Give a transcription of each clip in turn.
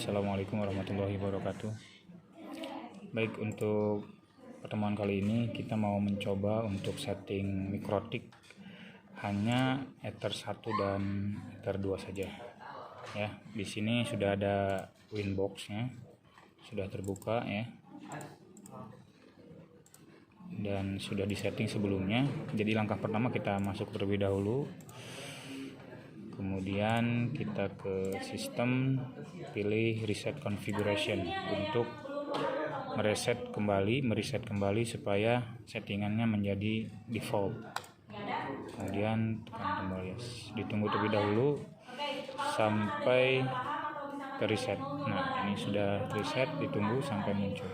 Assalamualaikum warahmatullahi wabarakatuh. Baik, untuk pertemuan kali ini kita mau mencoba untuk setting mikrotik hanya Ether 1 dan Ether 2 saja. Ya, di sini sudah ada Winbox-nya, sudah terbuka ya. Dan sudah disetting sebelumnya. Jadi langkah pertama kita masuk terlebih dahulu. Kemudian kita ke sistem, pilih reset configuration untuk mereset kembali supaya settingannya menjadi default. Kemudian tekan tombol yes. Ditunggu terlebih dahulu sampai reset. Nah, ini sudah reset, ditunggu sampai muncul.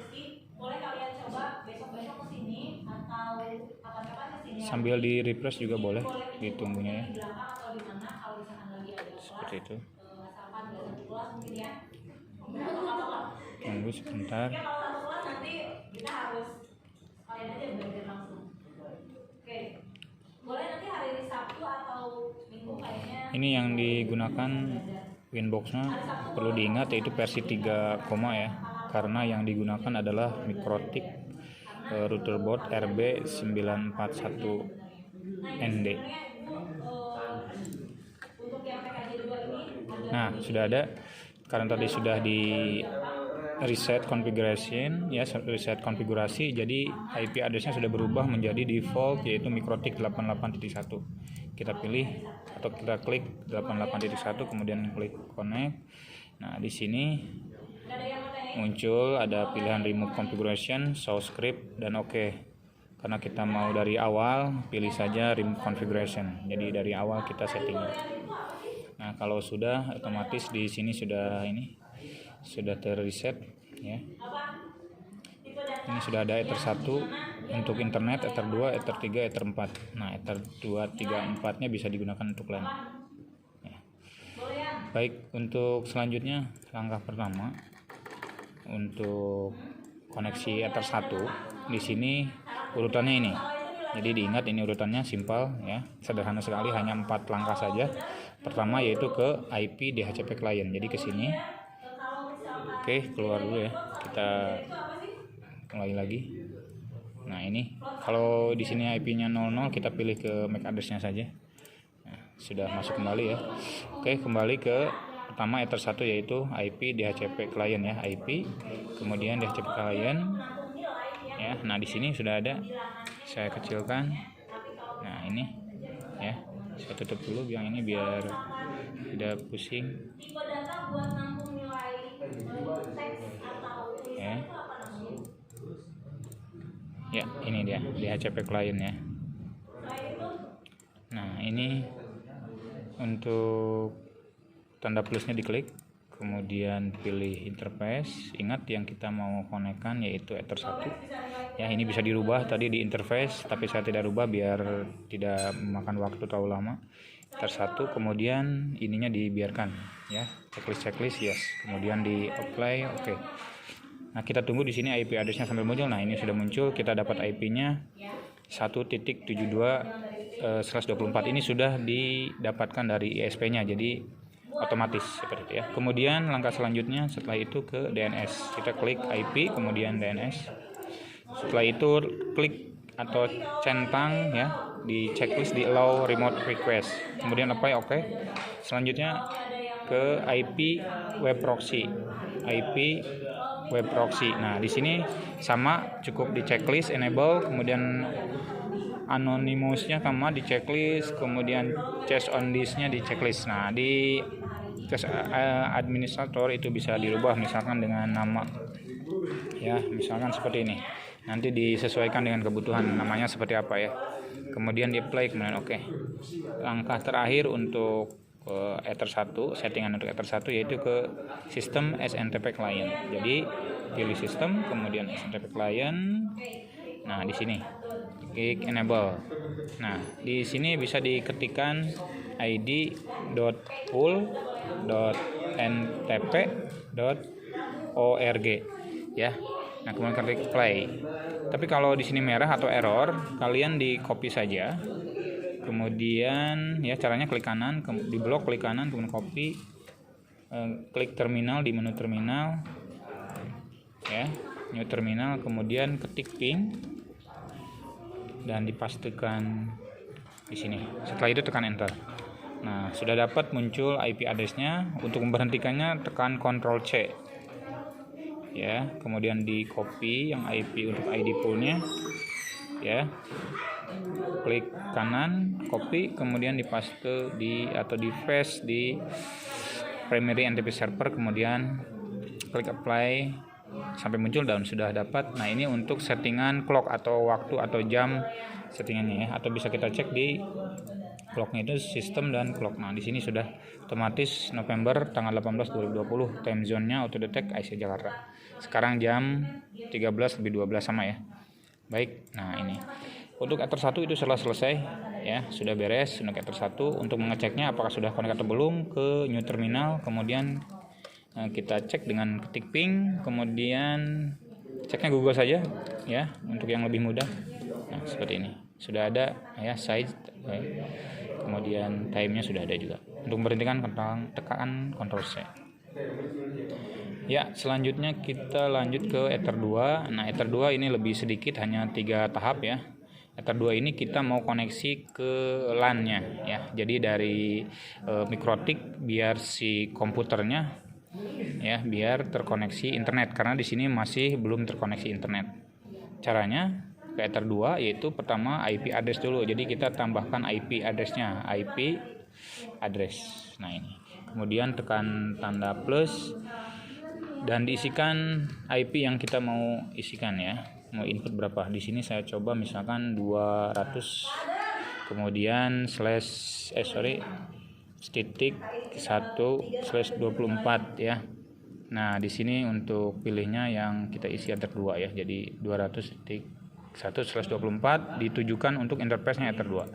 Sambil di refresh juga boleh, ditunggunya ya. Seperti itu. Tunggu sebentar. Ini yang digunakan Winbox-nya perlu diingat yaitu versi 3, ya, karena yang digunakan adalah mikrotik routerboard RB941ND. Nah, sudah ada, karena tadi sudah di reset configuration ya, reset konfigurasi, jadi IP address-nya sudah berubah menjadi default yaitu mikrotik 88.1. Kita pilih atau kita klik 88.1 kemudian klik connect. Nah, di sini muncul ada pilihan remove configuration, show script dan oke. Karena kita mau dari awal, pilih saja remove configuration. Jadi dari awal kita settingnya. Nah, kalau sudah otomatis di sini sudah terreset ya. Ini sudah ada Ether 1 untuk internet, Ether 2, Ether 3, Ether 4. Nah, Ether 2, 3, 4-nya bisa digunakan untuk LAN. Ya. Baik, untuk selanjutnya langkah pertama untuk koneksi Ether 1. Di sini urutannya ini. Jadi diingat ini urutannya simpel ya, sederhana sekali, hanya 4 langkah saja. Pertama yaitu ke IP DHCP client. Jadi ke sini. Oke, keluar dulu ya. Kita mulai lagi. Nah, ini kalau di sini IP-nya 00, kita pilih ke MAC address-nya saja. Nah, sudah masuk kembali ya. Oke, kembali ke pertama Ether 1 yaitu IP DHCP client ya, IP. Kemudian DHCP client. Ya, nah di sini sudah ada. Saya kecilkan. Nah, ini ya. Saya tutup dulu yang ini biar tidak pusing. Ya, ini dia DHCP client ya. Nah, ini untuk tanda plusnya diklik, kemudian pilih interface. Ingat yang kita mau konekkan yaitu Ether 1. Ya, ini bisa dirubah tadi di interface, tapi saya tidak rubah biar tidak memakan waktu terlalu lama. Ether 1, kemudian ininya dibiarkan ya, checklist yes, kemudian di apply oke. Nah, kita tunggu di sini IP address-nya sambil muncul. Nah, ini sudah muncul, kita dapat IP-nya 1.72/24. Ini sudah didapatkan dari ISP-nya, jadi otomatis seperti itu ya. Kemudian langkah selanjutnya setelah itu ke DNS. Kita klik IP kemudian DNS. Setelah itu klik atau centang ya di checklist di allow remote request. Kemudian apply oke. Selanjutnya ke IP web proxy. IP web proxy. Nah, di sini sama, cukup di checklist enable, kemudian anonymous-nya sama di checklist, kemudian cache on disk-nya di checklist. Nah, di cache administrator itu bisa dirubah misalkan dengan nama ya, misalkan seperti ini. Nanti disesuaikan dengan kebutuhan namanya seperti apa ya. Kemudian di apply kemudian oke. Langkah terakhir untuk Ether 1, settingan untuk Ether 1 yaitu ke sistem SNTP client. Jadi pilih sistem kemudian SNTP client. Nah, di sini klik enable. Nah, di sini bisa diketikkan id.pool.ntp.org ya. Nah, kemudian klik play. Tapi kalau di sini merah atau error, kalian di copy saja. Kemudian ya caranya klik kanan, di blok klik kanan, kemudian copy, klik terminal di menu terminal, ya, new terminal, kemudian ketik ping dan dipastikan di sini. Setelah itu tekan enter. Nah, sudah dapat muncul IP address-nya. Untuk memberhentikannya tekan Ctrl C. Ya, kemudian di copy yang IP untuk ID pool-nya. Ya. Klik kanan, copy, kemudian dipaste atau di paste di primary NTP server, kemudian klik apply sampai muncul dan sudah dapat. Nah, ini untuk settingan clock atau waktu atau jam settingannya ya, atau bisa kita cek di clocknya itu sistem dan clock. Nah, di sini sudah otomatis November tanggal 18 2020, time zone-nya auto detect Aisyah Jakarta. Sekarang jam 13:12 sama ya. Baik, nah ini. Untuk Ether 1 itu sudah selesai ya, sudah beres untuk Ether 1. Untuk mengeceknya apakah sudah connect atau belum, ke new terminal, kemudian kita cek dengan ketik ping, kemudian ceknya Google saja ya untuk yang lebih mudah. Nah, seperti ini. Sudah ada ya size, kemudian time-nya sudah ada juga. Untuk memberhentikan tekan Ctrl C. Ya, selanjutnya kita lanjut ke Ether 2. Nah, Ether 2 ini lebih sedikit, hanya 3 tahap ya. Ether 2 ini kita mau koneksi ke LAN-nya ya. Jadi dari Mikrotik biar si komputernya ya biar terkoneksi internet, karena di sini masih belum terkoneksi internet. Caranya ke Ether 2 yaitu pertama IP address dulu. Jadi kita tambahkan IP address-nya, IP address. Nah, ini. Kemudian tekan tanda plus dan diisikan IP yang kita mau isikan ya. Mau input berapa? Di sini saya coba misalkan 200, kemudian titik 1/24 ya. Nah, di sini untuk pilihnya yang kita isi Ether 2 ya. Jadi 200.1/24 ditujukan untuk interface-nya Ether 2.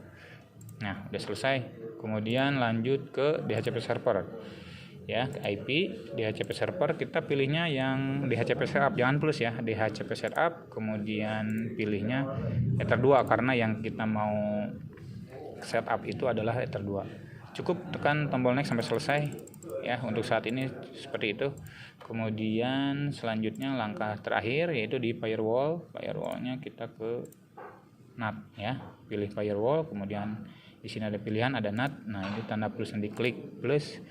Nah, udah selesai. Kemudian lanjut ke DHCP server. Ya, ke IP DHCP server kita pilihnya yang DHCP setup, jangan plus ya, DHCP setup, kemudian pilihnya Ether 2 karena yang kita mau setup itu adalah Ether 2. Cukup tekan tombol next sampai selesai ya, untuk saat ini seperti itu. Kemudian selanjutnya langkah terakhir yaitu di firewall-nya kita ke NAT ya, pilih firewall, kemudian di sini ada pilihan, ada NAT. Nah, ini tanda plus yang diklik plus,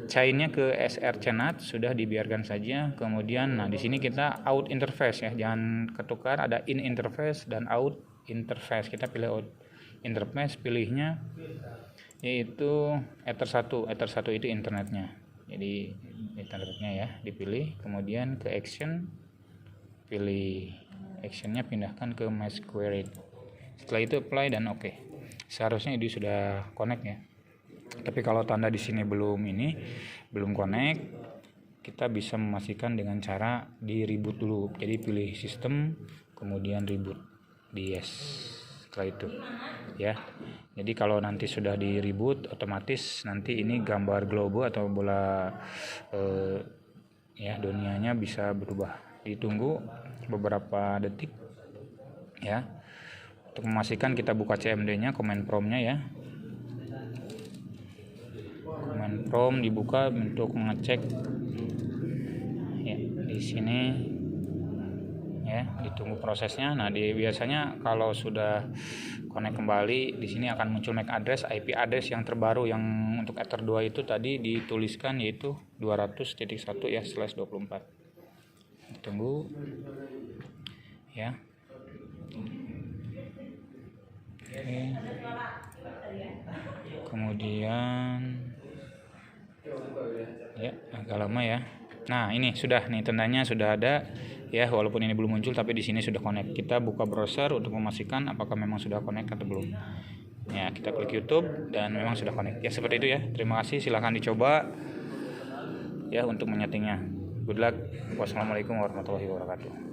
chainnya ke SRC NAT, sudah dibiarkan saja. Kemudian nah di sini kita out interface ya, jangan ketukar, ada in interface dan out interface. Kita pilih out interface, pilihnya yaitu Ether 1 itu internetnya. Jadi internetnya ya dipilih, kemudian ke action, pilih actionnya, pindahkan ke mass query. Setelah itu apply dan oke. Seharusnya ini sudah connect ya. Tapi kalau tanda di sini belum connect, kita bisa memastikan dengan cara di reboot dulu. Jadi pilih sistem, kemudian reboot di yes. Setelah itu ya. Jadi kalau nanti sudah di reboot, otomatis nanti ini gambar globo atau bola ya dunianya bisa berubah. Ditunggu beberapa detik ya. Untuk memastikan kita buka CMD-nya, command prompt-nya ya. Command prompt dibuka untuk mengecek ya, di sini ya, ditunggu prosesnya. Nah, biasanya kalau sudah connect kembali, di sini akan muncul MAC address, IP address yang terbaru yang untuk Ether 2 itu tadi dituliskan yaitu 200.1 ya /24. Tunggu ya. Oke. Kemudian ya agak lama ya. Nah, ini sudah nih tandanya sudah ada ya, walaupun ini belum muncul tapi di sini sudah connect. Kita buka browser untuk memastikan apakah memang sudah connect atau belum. Ya, kita klik YouTube dan memang sudah connect. Ya, seperti itu ya. Terima kasih, silahkan dicoba ya untuk menyetingnya. Good luck. Wassalamualaikum warahmatullahi wabarakatuh.